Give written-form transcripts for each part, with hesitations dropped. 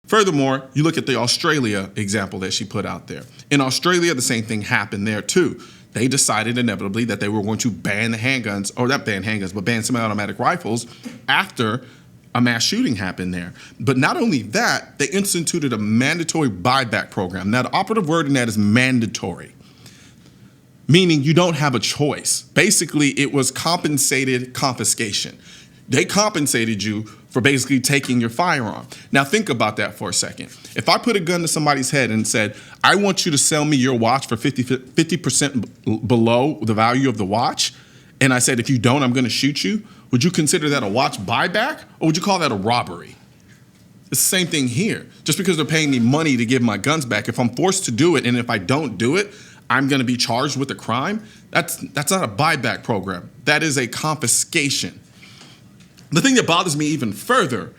Furthermore, you look at the Australia example that she put out there. In Australia, the same thing happened there too. They decided inevitably that they were going to ban the handguns, or not ban handguns, but ban semi-automatic rifles after a mass shooting happened there. But not only that, they instituted a mandatory buyback program. Now, the operative word in that is mandatory, meaning you don't have a choice. Basically, it was compensated confiscation. They compensated you for basically taking your firearm. Now think about that for a second. If I put a gun to somebody's head and said, I want you to sell me your watch for 50% below the value of the watch, and I said, if you don't, I'm gonna shoot you, would you consider that a watch buyback, or would you call that a robbery? It's the same thing here. Just because they're paying me money to give my guns back, if I'm forced to do it, and if I don't do it, I'm gonna be charged with a crime, that's not a buyback program. That is a confiscation. The thing that bothers me even further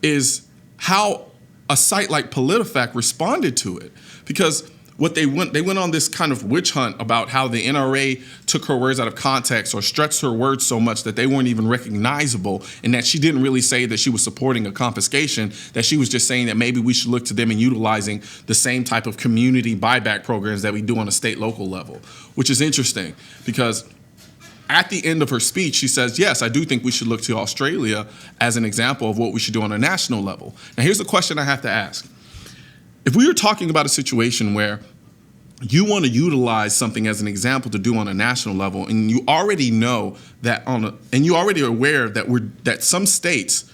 is how a site like Politifact responded to it, because what they went on this kind of witch hunt about how the NRA took her words out of context or stretched her words so much that they weren't even recognizable, and that she didn't really say that she was supporting a confiscation, that she was just saying that maybe we should look to them in utilizing the same type of community buyback programs that we do on a state local level, which is interesting because at the end of her speech, she says, yes, I do think we should look to Australia as an example of what we should do on a national level. Now, here's the question I have to ask. If we were talking about a situation where you want to utilize something as an example to do on a national level, and you already know that and you already are aware that some states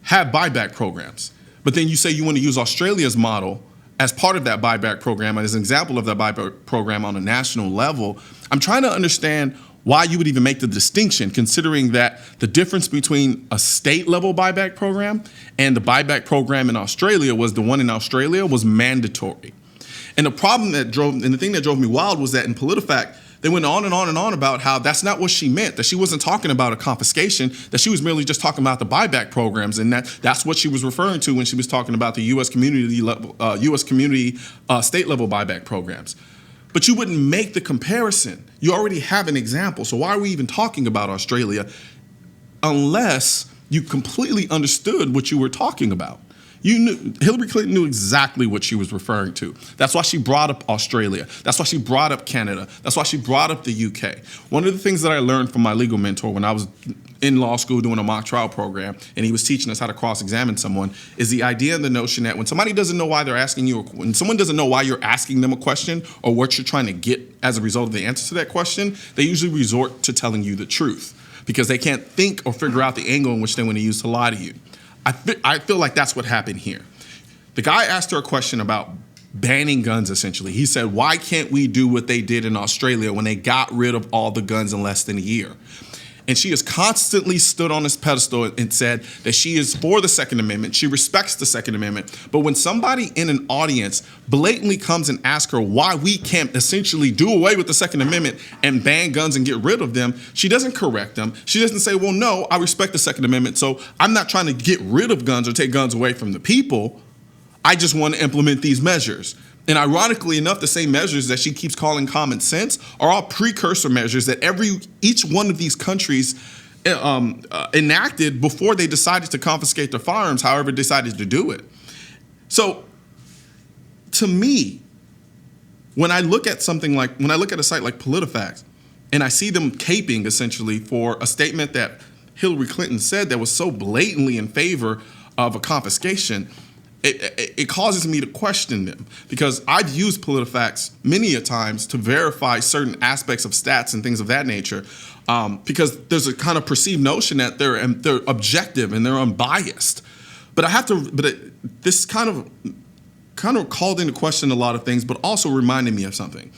have buyback programs, but then you say you want to use Australia's model as part of that buyback program, as an example of that buyback program on a national level, I'm trying to understand why you would even make the distinction, considering that the difference between a state level buyback program and the buyback program in Australia was the one in Australia was mandatory. And the thing that drove me wild was that in Politifact, they went on and on and on about how that's not what she meant, that she wasn't talking about a confiscation, that she was merely just talking about the buyback programs, and that's what she was referring to when she was talking about the U.S. community state level buyback programs. But you wouldn't make the comparison. You already have an example. So why are we even talking about Australia unless you completely understood what you were talking about? Hillary Clinton knew exactly what she was referring to. That's why she brought up Australia. That's why she brought up Canada. That's why she brought up the UK. One of the things that I learned from my legal mentor when I was in law school doing a mock trial program, and he was teaching us how to cross-examine someone, is the idea and the notion that when somebody doesn't know why they're asking you, when someone doesn't know why you're asking them a question or what you're trying to get as a result of the answer to that question, they usually resort to telling you the truth because they can't think or figure out the angle in which they want to use to lie to you. I feel like that's what happened here. The guy asked her a question about banning guns, essentially. He said, why can't we do what they did in Australia when they got rid of all the guns in less than a year? And she has constantly stood on this pedestal and said that she is for the Second Amendment. She respects the Second Amendment. But when somebody in an audience blatantly comes and asks her why we can't essentially do away with the Second Amendment and ban guns and get rid of them, she doesn't correct them. She doesn't say, well, no, I respect the Second Amendment, so I'm not trying to get rid of guns or take guns away from the people. I just want to implement these measures. And ironically enough, the same measures that she keeps calling common sense are all precursor measures that each one of these countries enacted before they decided to confiscate their firearms, however decided to do it. So to me, when I look at a site like Politifact and I see them caping essentially for a statement that Hillary Clinton said that was so blatantly in favor of a confiscation, it causes me to question them, because I've used Politifact many a times to verify certain aspects of stats and things of that nature, because there's a kind of perceived notion that they're objective and they're unbiased. But this kind of called into question a lot of things, but also reminded me of something.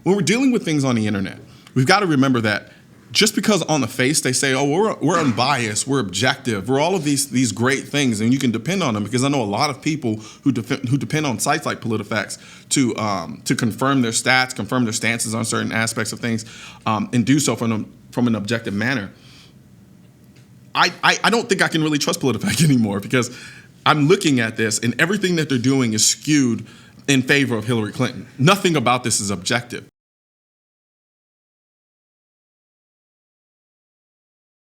When we're dealing with things on the internet, we've got to remember that just because on the face they say, oh, we're unbiased, we're objective, we're all of these great things, and you can depend on them, because I know a lot of people who depend on sites like Politifact to confirm their stats, confirm their stances on certain aspects of things, and do so from an objective manner. I don't think I can really trust Politifact anymore, because I'm looking at this and everything that they're doing is skewed in favor of Hillary Clinton. Nothing about this is objective.